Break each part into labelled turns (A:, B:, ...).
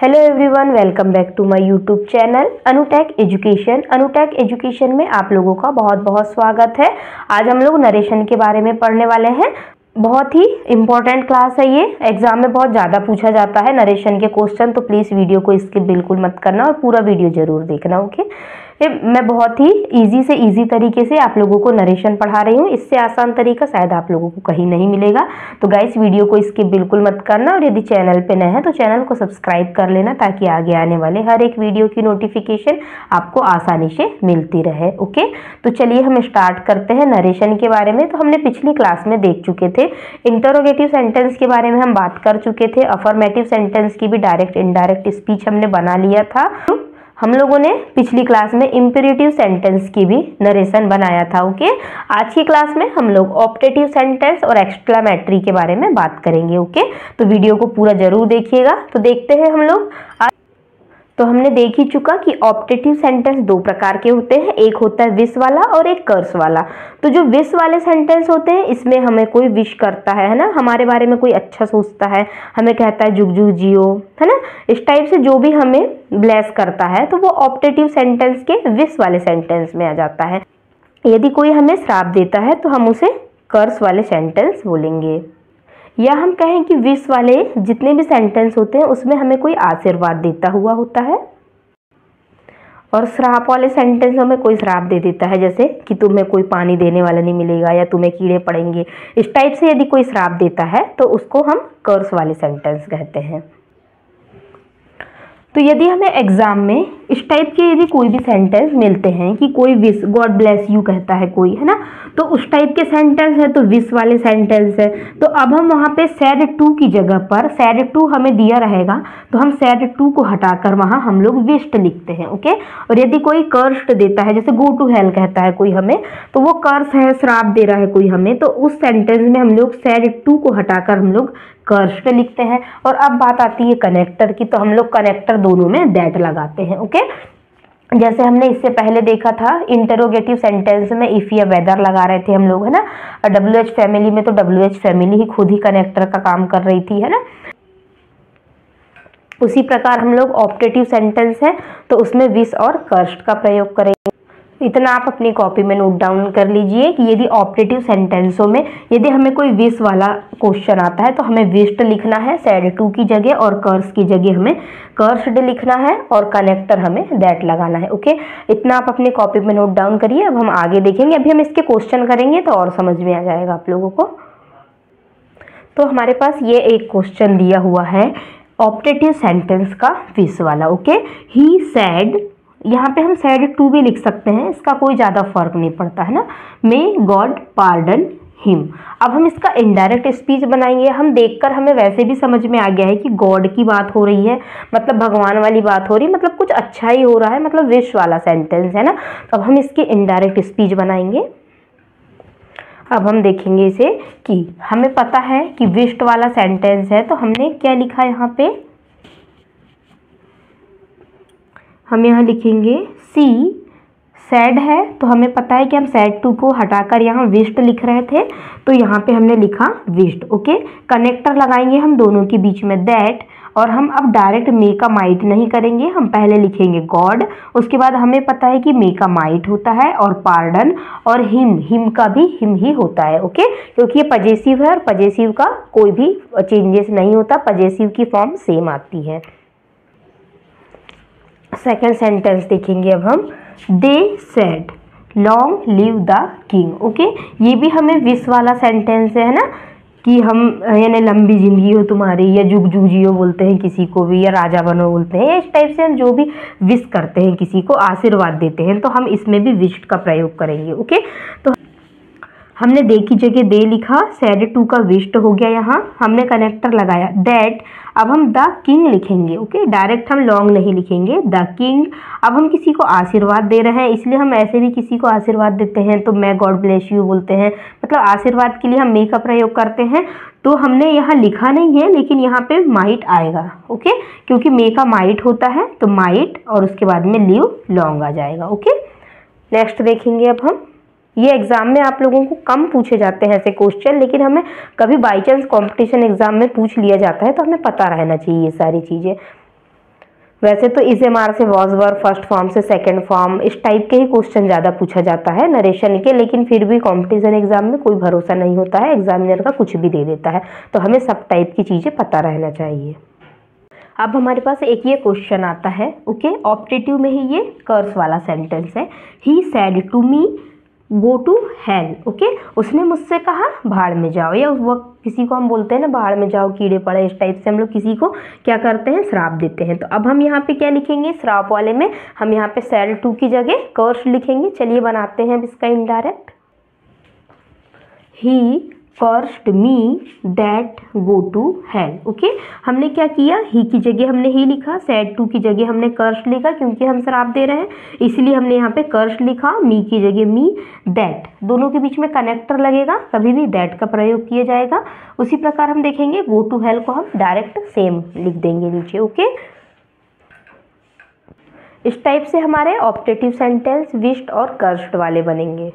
A: Hello everyone, welcome back to my YouTube channel Anutech education. Anutech education में आप लोगों का बहुत बहुत स्वागत है। आज हम लोग नरेशन के बारे में पढ़ने वाले हैं। बहुत ही इम्पोर्टेंट क्लास है ये। एग्जाम में बहुत ज़्यादा पूछा जाता है नरेशन के क्वेश्चन, तो प्लीज़ वीडियो को स्किप बिल्कुल मत करना और पूरा वीडियो ज़रूर देखना। ओके, मैं बहुत ही इजी से इजी तरीके से आप लोगों को नरेशन पढ़ा रही हूँ। इससे आसान तरीका शायद आप लोगों को कहीं नहीं मिलेगा। तो गाइस, वीडियो को स्किप बिल्कुल मत करना और यदि चैनल पे नए हैं तो चैनल को सब्सक्राइब कर लेना, ताकि आगे आने वाले हर एक वीडियो की नोटिफिकेशन आपको आसानी से मिलती रहे। ओके, तो चलिए हम स्टार्ट करते हैं नरेशन के बारे में। तो हमने पिछली क्लास में देख चुके थे, इंटरोगेटिव सेंटेंस के बारे में हम बात कर चुके थे। अफर्मेटिव सेंटेंस की भी डायरेक्ट इनडायरेक्ट स्पीच हमने बना लिया था। हम लोगों ने पिछली क्लास में इंपेरेटिव सेंटेंस की भी नरेशन बनाया था। ओके, आज की क्लास में हम लोग ऑप्टेटिव सेंटेंस और एक्सक्लेमेटरी के बारे में बात करेंगे। ओके, तो वीडियो को पूरा जरूर देखिएगा। तो देखते हैं हम लोग। तो हमने देख ही चुका कि ऑप्टेटिव सेंटेंस दो प्रकार के होते हैं, एक होता है विश वाला और एक कर्स वाला। तो जो विश वाले सेंटेंस होते हैं, इसमें हमें कोई विश करता है ना, हमारे बारे में कोई अच्छा सोचता है, हमें कहता है जुग जुग जियो, है ना, इस टाइप से जो भी हमें ब्लेस करता है, तो वो ऑप्टेटिव सेंटेंस के विश वाले सेंटेंस में आ जाता है। यदि कोई हमें श्राप देता है तो हम उसे कर्स वाले सेंटेंस बोलेंगे। या हम कहें कि विश वाले जितने भी सेंटेंस होते हैं उसमें हमें कोई आशीर्वाद देता हुआ होता है, और श्राप वाले सेंटेंस में कोई श्राप दे देता है, जैसे कि तुम्हें कोई पानी देने वाला नहीं मिलेगा या तुम्हें कीड़े पड़ेंगे। इस टाइप से यदि कोई श्राप देता है तो उसको हम कर्स वाले सेंटेंस कहते हैं। तो यदि हमें एग्जाम में इस टाइप के यदि कोई भी सेंटेंस मिलते हैं कि कोई विश, गॉड ब्लेस यू कहता है कोई, है ना, तो उस टाइप के सेंटेंस है तो विश वाले सेंटेंस है। तो अब हम वहाँ पे सैड टू की जगह पर, सैड टू हमें दिया रहेगा तो हम सैड टू को हटाकर वहाँ हम लोग विश्ड लिखते हैं। ओके, और यदि कोई कर्स्ड देता है, जैसे गो टू हेल कहता है कोई हमें, तो वो कर्स है, श्राप दे रहा है कोई हमें, तो उस सेंटेंस में हम लोग सैड टू को हटाकर हम लोग कर्स्ड लिखते हैं। और अब बात आती है कनेक्टर की, तो हम लोग कनेक्टर दोनों में दैट लगाते हैं। ओके, जैसे हमने इससे पहले देखा था इंटरोगेटिव सेंटेंस में इफ या वेदर लगा रहे थे हम लोग, है ना, और WH फैमिली में तो WH फैमिली ही खुद ही कनेक्टर का काम कर रही थी, है ना। उसी प्रकार हम लोग ऑप्टेटिव सेंटेंस है तो उसमें विश और कर्स्ड का प्रयोग करेंगे। इतना आप अपनी कॉपी में नोट डाउन कर लीजिए कि यदि ऑप्टेटिव सेंटेंसों में यदि हमें कोई विश वाला क्वेश्चन आता है तो हमें विश्ड लिखना है सैड टू की जगह, और कर्स की जगह हमें कर्स्ड लिखना है, और कनेक्टर हमें दैट लगाना है। ओके, इतना आप अपनी कॉपी में नोट डाउन करिए। अब हम आगे देखेंगे, अभी हम इसके क्वेश्चन करेंगे तो और समझ में आ जाएगा आप लोगों को। तो हमारे पास ये एक क्वेश्चन दिया हुआ है ऑप्टेटिव सेंटेंस का विश वाला। ओके, ही सैड, यहाँ पे हम सैड टू भी लिख सकते हैं, इसका कोई ज़्यादा फर्क नहीं पड़ता, है ना। May God pardon him. अब हम इसका इनडायरेक्ट स्पीच बनाएंगे। हम देखकर हमें वैसे भी समझ में आ गया है कि गॉड की बात हो रही है, मतलब भगवान वाली बात हो रही है, मतलब कुछ अच्छा ही हो रहा है, मतलब विश वाला सेंटेंस है ना। तो अब हम इसकी इनडायरेक्ट स्पीच बनाएंगे। अब हम देखेंगे इसे कि हमें पता है कि विश्ड वाला सेंटेंस है, तो हमने क्या लिखा यहाँ पे, हम यहाँ लिखेंगे सी सैड है, तो हमें पता है कि हम सैड टू को हटाकर यहाँ विश्ड लिख रहे थे, तो यहाँ पे हमने लिखा विश्ड। ओके, कनेक्टर लगाएंगे हम दोनों के बीच में दैट, और हम अब डायरेक्ट मे का माइट नहीं करेंगे, हम पहले लिखेंगे गॉड, उसके बाद हमें पता है कि मे का माइट होता है, और पार्डन और हिम का भी हिम ही होता है। ओके, क्योंकि ये पजेसिव है और पजेसिव का कोई भी चेंजेस नहीं होता, पजेसिव की फॉर्म सेम आती है। सेकेंड सेंटेंस देखेंगे अब हम, they said long live the king. Okay, ये भी हमें विश वाला सेंटेंस है ना, कि हम यानी लंबी जिंदगी हो तुम्हारी, या जुग जुग जियो बोलते हैं किसी को भी, या राजा बनो बोलते हैं। इस टाइप से हम जो भी विश करते हैं, किसी को आशीर्वाद देते हैं, तो हम इसमें भी विश्ड का प्रयोग करेंगे। ओके, तो हमने दे की जगह दे लिखा, सैड टू का विश्ड हो गया, यहाँ हमने कनेक्टर लगाया दैट। अब हम द किंग लिखेंगे। ओके, डायरेक्ट हम लॉन्ग नहीं लिखेंगे, द किंग। अब हम किसी को आशीर्वाद दे रहे हैं, इसलिए हम ऐसे भी किसी को आशीर्वाद देते हैं तो मैं गॉड ब्लेस यू बोलते हैं, मतलब आशीर्वाद के लिए हम मे का प्रयोग करते हैं। तो हमने यहाँ लिखा नहीं है, लेकिन यहाँ पे माइट आएगा। ओके, क्योंकि मे का माइट होता है, तो माइट और उसके बाद में लिव लॉन्ग आ जाएगा। ओके, नेक्स्ट देखेंगे अब हम। ये एग्जाम में आप लोगों को कम पूछे जाते हैं ऐसे क्वेश्चन, लेकिन हमें कभी बाई चांस कॉम्पिटिशन एग्जाम में पूछ लिया जाता है तो हमें पता रहना चाहिए ये सारी चीज़ें। वैसे तो इस एमआर से वॉज वर, फर्स्ट फॉर्म से सेकंड फॉर्म, इस टाइप के ही क्वेश्चन ज़्यादा पूछा जाता है नरेशन के, लेकिन फिर भी कॉम्पिटिशन एग्जाम में कोई भरोसा नहीं होता है, एग्जामिनर का कुछ भी दे देता है, तो हमें सब टाइप की चीज़ें पता रहना चाहिए। अब हमारे पास एक ये क्वेश्चन आता है, ओके, ऑप्टेटिव में ही ये कर्स वाला सेंटेंस है। He said to me go to hell, okay, उसने मुझसे कहा भाड़ में जाओ, या उस वक्त किसी को हम बोलते हैं ना भाड़ में जाओ कीड़े पड़े, इस टाइप से हम लोग किसी को क्या करते हैं, श्राप देते हैं। तो अब हम यहाँ पे क्या लिखेंगे, श्राप वाले में हम यहाँ पे सेड टू की जगह कर्स लिखेंगे। चलिए बनाते हैं इसका indirect. He first me that go to hell, okay, हमने क्या किया, ही की जगह हमने ही लिखा, सैड टू की जगह हमने कर्स लिखा, क्योंकि हम श्राप दे रहे हैं इसलिए हमने यहाँ पे कर्स लिखा, मी की जगह मी, दैट, दोनों के बीच में कनेक्टर लगेगा, कभी भी दैट का प्रयोग किया जाएगा। उसी प्रकार हम देखेंगे गो टू हेल को हम डायरेक्ट सेम लिख देंगे नीचे, ओके। इस टाइप से हमारे ऑप्टेटिव सेंटेंस विश्ड और कर्स्ड वाले बनेंगे।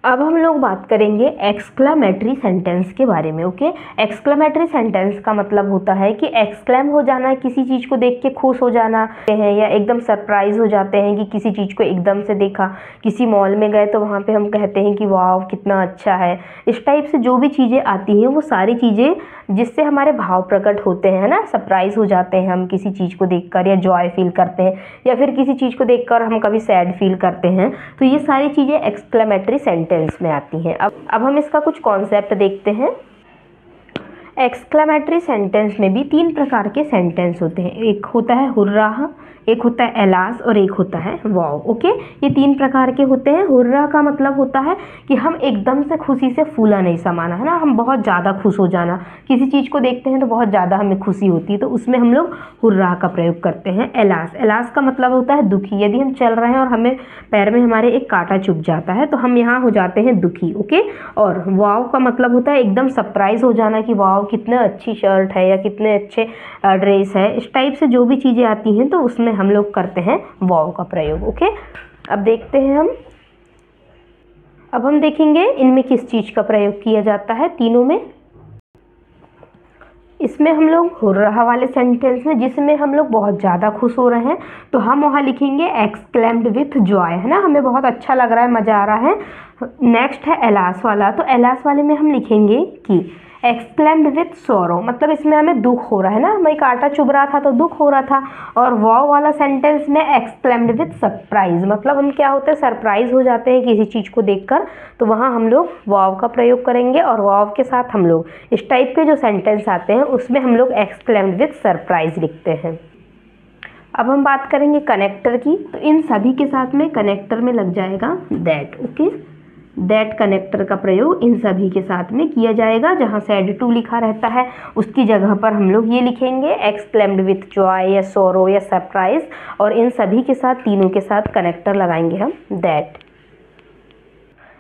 A: अब हम लोग बात करेंगे एक्सक्लामेटरी सेंटेंस के बारे में, ओके। एक्सक्लामेटरी सेंटेंस का मतलब होता है कि एक्सक्लेम हो जाना, किसी चीज़ को देख के खुश हो जाना है, या एकदम सरप्राइज हो जाते हैं कि किसी चीज़ को एकदम से देखा, किसी मॉल में गए तो वहाँ पे हम कहते हैं कि वाह कितना अच्छा है। इस टाइप से जो भी चीज़ें आती हैं वो सारी चीज़ें जिससे हमारे भाव प्रकट होते हैं ना, सरप्राइज हो जाते हैं हम किसी चीज़ को देखकर, या जॉय फील करते हैं, या फिर किसी चीज़ को देखकर हम कभी सैड फील करते हैं, तो ये सारी चीज़ें एक्सक्लेमेटरी सेंटेंस में आती हैं। अब हम इसका कुछ कॉन्सेप्ट देखते हैं। एक्सक्लेमेटरी सेंटेंस में भी 3 प्रकार के सेंटेंस होते हैं, एक होता है हुर्राह, एक होता है एलास और एक होता है वाओ, ओके। ये 3 प्रकार के होते हैं। हुर्रा का मतलब होता है कि हम एकदम से खुशी से फूला नहीं समाना, है ना, हम बहुत ज़्यादा खुश हो जाना, किसी चीज़ को देखते हैं तो बहुत ज़्यादा हमें खुशी होती है, तो उसमें हम लोग हुर्रा का प्रयोग करते हैं। एलास का मतलब होता है दुखी, यदि हम चल रहे हैं और हमें पैर में हमारे एक कांटा चुभ जाता है तो हम यहाँ हो जाते हैं दुखी, ओके। और वाव का मतलब होता है एकदम सरप्राइज हो जाना कि वाव कितने अच्छी शर्ट है या कितने अच्छे ड्रेस है, इस टाइप से जो भी चीज़ें आती हैं तो उसमें हम लोग करते हैं वाव का प्रयोग, ओके। अब देखते हैं अब हम देखेंगे इनमें किस चीज़ का प्रयोग किया जाता है तीनों में। इसमें हम लोग हुर्रा वाले सेंटेंस में जिसमें हम लोग बहुत ज़्यादा खुश हो रहे हैं तो हम वहाँ लिखेंगे एक्सक्लेम्ड विथ जॉय, है ना, हमें बहुत अच्छा लग रहा है, मज़ा आ रहा है। नेक्स्ट है एलास वाला, तो एलास वाले में हम लिखेंगे कि एक्सक्लेम्ड विथ सोरो, मतलब इसमें हमें दुख हो रहा है ना, हमें कांटा चुभ रहा था तो दुख हो रहा था। और वाव वाला सेंटेंस में एक्सक्लेम्ड विथ सरप्राइज, मतलब हम क्या होते हैं, सरप्राइज हो जाते हैं किसी चीज़ को देखकर, तो वहाँ हम लोग वाव का प्रयोग करेंगे। और वाव के साथ हम लोग इस टाइप के जो सेंटेंस आते हैं उसमें हम लोग एक्सक्लेम्ड विथ सरप्राइज लिखते हैं। अब हम बात करेंगे कनेक्टर की, तो इन सभी के साथ में कनेक्टर में लग जाएगा दैट, ओके। दैट कनेक्टर का प्रयोग इन सभी के साथ में किया जाएगा। जहाँ सैड टू लिखा रहता है उसकी जगह पर हम लोग ये लिखेंगे एक्सक्लेम्ड विथ जॉय या सोरो या सरप्राइज, और इन सभी के साथ तीनों के साथ कनेक्टर लगाएंगे हम दैट।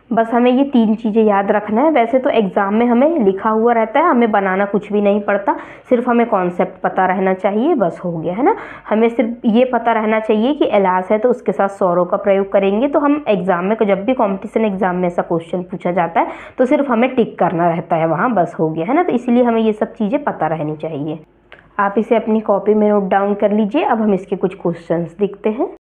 A: बस हमें ये 3 चीज़ें याद रखना है। वैसे तो एग्ज़ाम में हमें लिखा हुआ रहता है, हमें बनाना कुछ भी नहीं पड़ता, सिर्फ हमें कॉन्सेप्ट पता रहना चाहिए, बस हो गया, है ना। हमें सिर्फ ये पता रहना चाहिए कि एलास है तो उसके साथ सोरो का प्रयोग करेंगे, तो हम एग्ज़ाम में जब भी कॉम्पिटिशन एग्ज़ाम में ऐसा क्वेश्चन पूछा जाता है तो सिर्फ हमें टिक करना रहता है वहाँ, बस हो गया, है ना। तो इसलिए हमें ये सब चीज़ें पता रहनी चाहिए। आप इसे अपनी कॉपी में नोट डाउन कर लीजिए। अब हम इसके कुछ क्वेश्चन देखते हैं।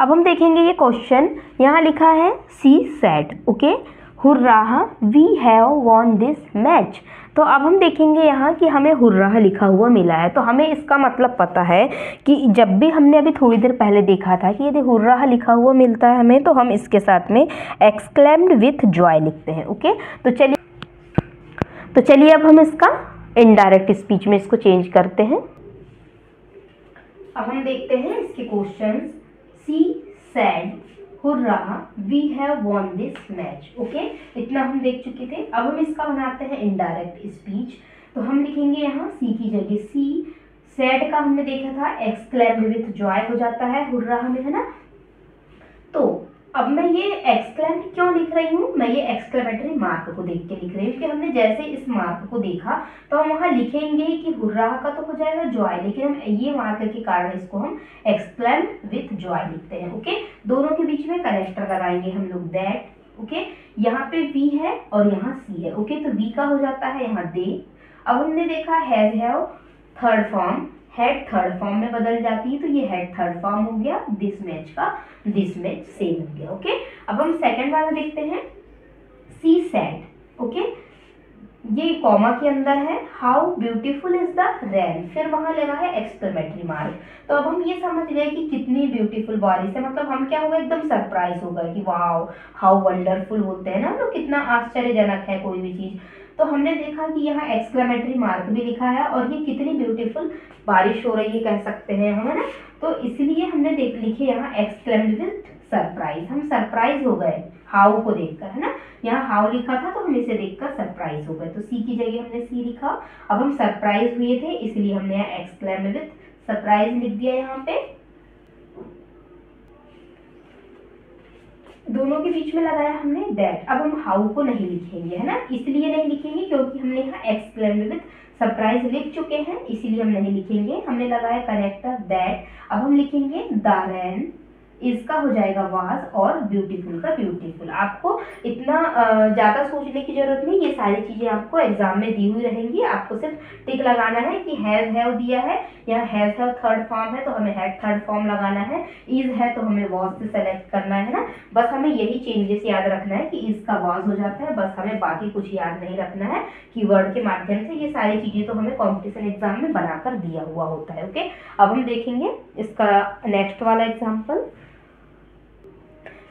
A: अब हम देखेंगे ये क्वेश्चन, यहाँ लिखा है she said, okay, hurrah we have won this match. तो अब हम देखेंगे यहाँ कि हमें हुर्राह लिखा हुआ मिला है, तो हमें इसका मतलब पता है कि जब भी हमने अभी थोड़ी देर पहले देखा था कि यदि हुर्राह लिखा हुआ मिलता है हमें, तो हम इसके साथ में एक्सक्लेम्ड विथ जॉय लिखते हैं, ओके। तो चलिए अब हम इसका इनडायरेक्ट स्पीच में इसको चेंज करते हैं। अब हम देखते हैं इसके question. She said hurrah we have won this match, okay, इतना हम देख चुके थे। अब हम इसका बनाते हैं इनडायरेक्ट स्पीच, तो हम लिखेंगे यहाँ सी की जगह सी, सेड का हमने देखा था एक्सक्लेम्ड विथ जॉय हो जाता है हुर्राह में, है ना। तो अब मैं ये एक्सक्लेम्ड क्यों लिख रही हूँ, मैं ये एक्सक्लेमेटरी मार्क को देख के लिख रही हूँ कि हमने जैसे इस मार्क को देखा तो हम वहाँ लिखेंगे कि हुर्राह का तो हो जाएगा जॉय, लेकिन हम ये मार्क के कारण इसको हम एक्सक्लेम्ड विथ जॉय लिखते हैं, ओके। दोनों के बीच में कनेक्टर लगाएंगे हम लोग दैट, ओके। यहाँ पे वी है और यहाँ सी है, ओके, तो वी का हो जाता है यहाँ दे। अब हमने देखा has have third form, head third form में बदल जाती है, तो ये हेड थर्ड फॉर्म हो गया, दिस मैच का दिस मैच सेम हो गया। ओके, अब हम सेकंड वाला देखते हैं, सी सैड। ओके, ये कॉमा के अंदर है, how beautiful is the rain, फिर वहां लगा है एक्सक्लेमेटरी मार्क। तो अब हम ये समझ गए कि कितनी ब्यूटीफुल बारिश है, मतलब हम क्या हो गए, एकदम सरप्राइज हो गए कि वाओ हाउ वंडरफुल बोलते हैं ना हम लोग, कितना आश्चर्यजनक है कोई भी चीज। तो हमने देखा कि यहाँ एक्सक्लेमेटरी मार्क भी लिखा है और ये कितनी ब्यूटीफुल बारिश हो रही है कह सकते हैं हम, है ना। तो इसलिए हमने लिखे यहाँ एक्सक्लेम्ड विद सरप्राइज, हम सरप्राइज हो गए हाउ को देखकर, है ना। यहाँ हाउ लिखा था तो हम इसे देखकर सरप्राइज हो गए, तो सी की जगह हमने सी लिखा। अब हम सरप्राइज हुए थे इसलिए हमने यहाँ एक्सक्लेम्ड विद सरप्राइज लिख दिया यहाँ पे। दोनों के बीच में लगाया हमने दैट। अब हम हाउ को नहीं लिखेंगे, है ना, इसलिए नहीं लिखेंगे क्योंकि हमने यहाँ एक्सक्लेम्ड विद सरप्राइज लिख चुके हैं, इसीलिए हम नहीं लिखेंगे। हमने लगाया कनेक्टर दैट। अब हम लिखेंगे द रेन, इसका हो जाएगा वाज और ब्यूटीफुल का ब्यूटीफुल। आपको इतना ज़्यादा सोचने की जरूरत नहीं, ये सारी चीज़ें आपको एग्जाम में दी हुई रहेंगी। आपको सिर्फ टिक लगाना है कि हैज़ हैव दिया है, यहाँ हैज़ हैव थर्ड फॉर्म है तो हमें हैड थर्ड फॉर्म लगाना है, इज है तो हमें वाज से सेलेक्ट करना है ना। बस हमें यही चेंजेस याद रखना है कि इज का वाज हो जाता है, बस हमें बाकी कुछ याद नहीं रखना है कीवर्ड के माध्यम से। ये सारी चीज़ें तो हमें कॉम्पिटिशन एग्जाम में बनाकर दिया हुआ होता है। ओके, अब हम देखेंगे इसका नेक्स्ट वाला एग्जाम्पल।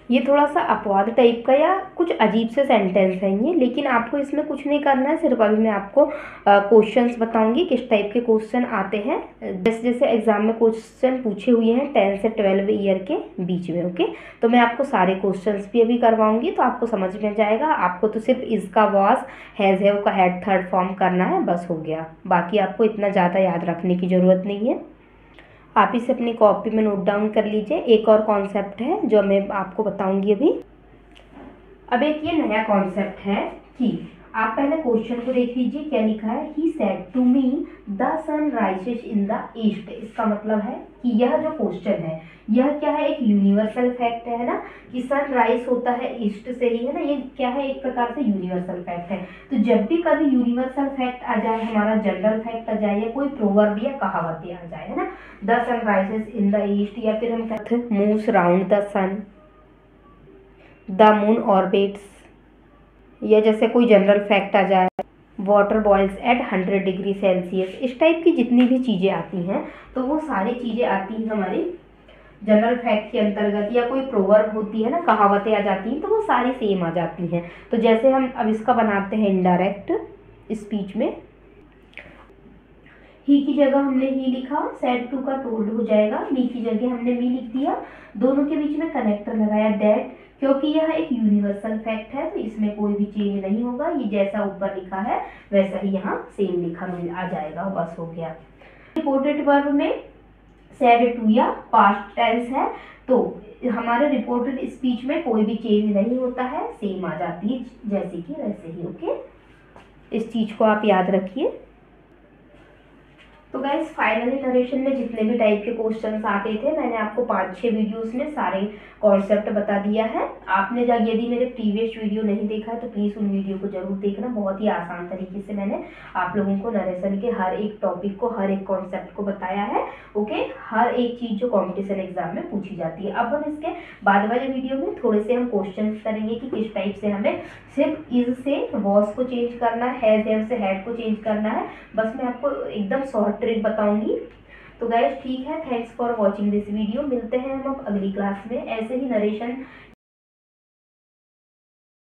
A: ये थोड़ा सा अपवाद टाइप का या कुछ अजीब से सेंटेंस है ये, लेकिन आपको इसमें कुछ नहीं करना है, सिर्फ अभी मैं आपको क्वेश्चंस बताऊंगी किस टाइप के क्वेश्चन आते हैं। जैसे एग्जाम में क्वेश्चन पूछे हुए हैं 10 से 12 ईयर के बीच में। ओके, तो मैं आपको सारे क्वेश्चंस भी अभी करवाऊंगी तो आपको समझ में जाएगा। आपको तो सिर्फ इसका वाज हैज़ हैव का हैड थर्ड फॉर्म करना है, बस हो गया। बाकी आपको इतना ज़्यादा याद रखने की ज़रूरत नहीं है, आप इसे अपनी कॉपी में नोट डाउन कर लीजिए। एक और कॉन्सेप्ट है जो मैं आपको बताऊंगी अभी। अब एक ये नया कॉन्सेप्ट है कि आप पहले क्वेश्चन को देख लीजिए, क्या लिखा है, he said to me the sun rises in the east. इसका मतलब है कि यह जो क्वेश्चन है यह क्या है, एक यूनिवर्सल फैक्ट है ना, कि सन राइज होता है ईस्ट से ही, है ना। ये क्या है, एक प्रकार से यूनिवर्सल फैक्ट है। तो जब भी कभी यूनिवर्सल फैक्ट आ जाए, हमारा जनरल फैक्ट आ जाए, या कोई प्रोवर्ब या कहावतें आ जाए, है ना, the sun rises in the east, या फिर हम कहते हैं moves round the sun, the moon orbits, या जैसे कोई जनरल फैक्ट आ जाए water boils at 100 degree Celsius, इस टाइप की जितनी भी चीज़ें आती हैं तो वो सारी चीज़ें आती हैं हमारी जनरल फैक्ट के अंतर्गत। या कोई प्रोवर्ब होती है ना, कहावतें आ जाती हैं, तो वो सारी सेम आ जाती हैं। तो जैसे हम अब इसका बनाते हैं इनडायरेक्ट स्पीच में, ही की जगह हमने ही लिखा, सेड टू का टोल्ड हो जाएगा, मी की जगह हमने मी लिख दिया, दोनों के बीच में कनेक्टर लगाया दैट, क्योंकि यह एक यूनिवर्सल फैक्ट है तो इसमें कोई भी चेंज नहीं होगा। ये जैसा ऊपर लिखा है वैसा ही यहाँ सेम लिखा आ जाएगा, बस हो गया। रिपोर्टेड वर्ब में सेड टू या पास्ट टेंस है तो हमारे रिपोर्टेड स्पीच में कोई भी चेंज नहीं होता है, सेम आ जाती है जैसे कि वैसे ही। ओके, इस चीज को आप याद रखिए। तो गाइस फाइनली नरेशन में जितने भी टाइप के क्वेश्चंस आते थे मैंने आपको 5-6 वीडियोस में सारे कॉन्सेप्ट बता दिया है। आपने यदि मेरे प्रीवियस वीडियो नहीं देखा है तो प्लीज़ उन वीडियो को जरूर देखना। बहुत ही आसान तरीके से मैंने आप लोगों को नरेशन के हर एक टॉपिक को, हर एक कॉन्सेप्ट को बताया है। ओके, हर एक चीज़ जो कॉम्पिटिशन एग्जाम में पूछी जाती है। अब हम इसके बाद वाले वीडियो में थोड़े से हम क्वेश्चन करेंगे कि किस टाइप से हमें सिर्फ इज से वॉज को चेंज करना है, हैज हैव से हैड को चेंज करना है। बस मैं आपको एकदम शॉर्ट ट्रिक बताऊंगी। तो गाइस ठीक है, thanks for watching this video. मिलते हैं हम अब अगली क्लास में ऐसे ही नरेशन